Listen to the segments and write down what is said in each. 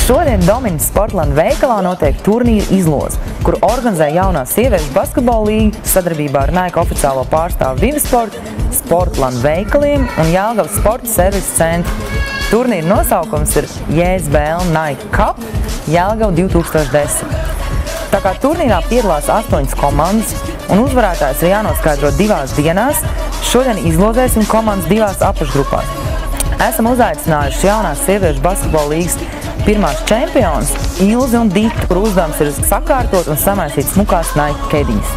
Šodien Dominas Sportland veikalā notiek turnīra izloze, kuru organizē jaunā sieviešu basketbola līga sadarbībā ar Nike oficiālo pārstāvu Vivasport, Sportland veikaliem un Jelgavas sporta servisa centru. Turnīra nosaukums ir JSBL Nike Cup Jelgava 2010. Tā kā turnīrā piedalās 8 komandas un uzvarētājs ir jānoskaidro 2 dienās, šodien izlozēsim komandas 2 apakšgrupās. Esam uzaicinājuši jaunās sieviešu basketbola līgas pirmās čempionas Ilzi un Ditu, kur uzdevums ir sakārtot un samaisīt smukās Nike kediņas.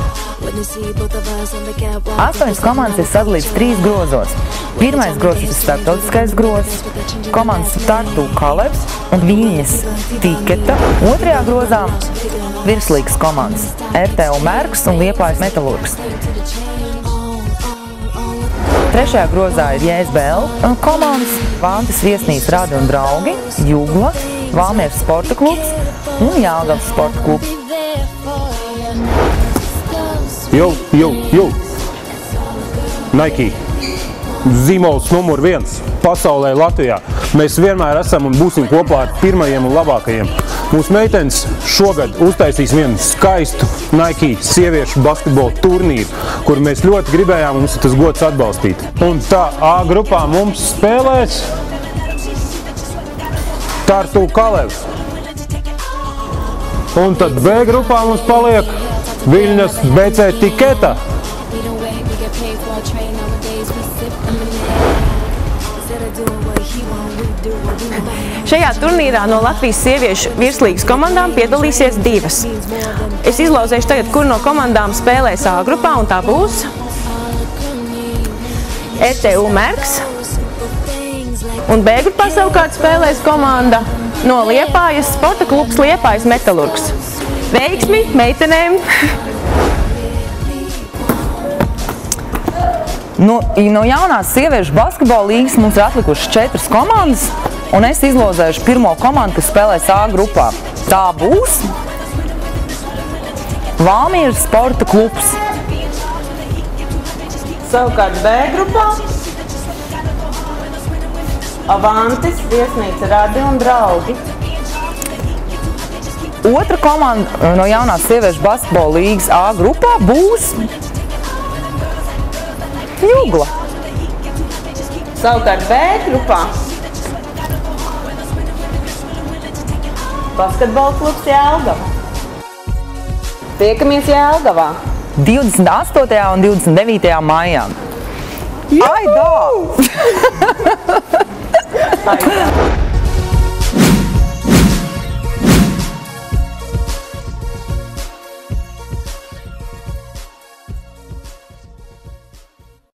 8 komandas ir sadalīts 3 grozos. Pirmais grozs ir starptautiskais grozs, komandas Tartu Kalevs un Viņas Tiketa. Otrajā grozā virslīgas komandas RTU Merks un Liepājas Metalurgs. Trešajā grozā ir JSBL komandas Vantas viesnīca Radi un draugi, Jugla, Valmieras sporta klubs un Jelgavas sporta klubs. Jo! Nike. Zīmols numur 1 pasaulē Latvijā. Mēs vienmēr esam un būsim kopā ar pirmajiem un labākajiem. Mūsu meitenes šogad uztaisīs vienu skaistu Nike sieviešu basketbola turnīru, kur mēs ļoti gribējām, mums ir tas gods atbalstīt. Un tā A grupā mums spēlēs Tartu Kalevs. Un tad B grupā mums paliek Viļņas BC Tiketa. Šajā turnīrā no Latvijas sieviešu virslīgas komandām piedalīsies 2. Es izlozēšu tagad, kur no komandām spēlēs A grupā, un tā būs RTU Merks. Un B grupā savukārt spēlēs komanda no Liepājas sporta klubs Liepājas Metalurgs. Veiksmi meitenēm! No jaunās sieviešu basketbola līgas mums ir atlikušas 4 komandas, un es izlozēšu pirmo komandu, kas spēlēs A grupā. Tā būs Valmieras sporta klubs. Savukārt B grupā Avantis viesnīca Radi un draugi. Otra komanda no jaunās sieviešu basketbola līgas A grupā būs Jugla. Savukārt B grupā basketbola klubs Jelgava. Tiekamies Jelgavā 28. un 29. maijā. Aidā!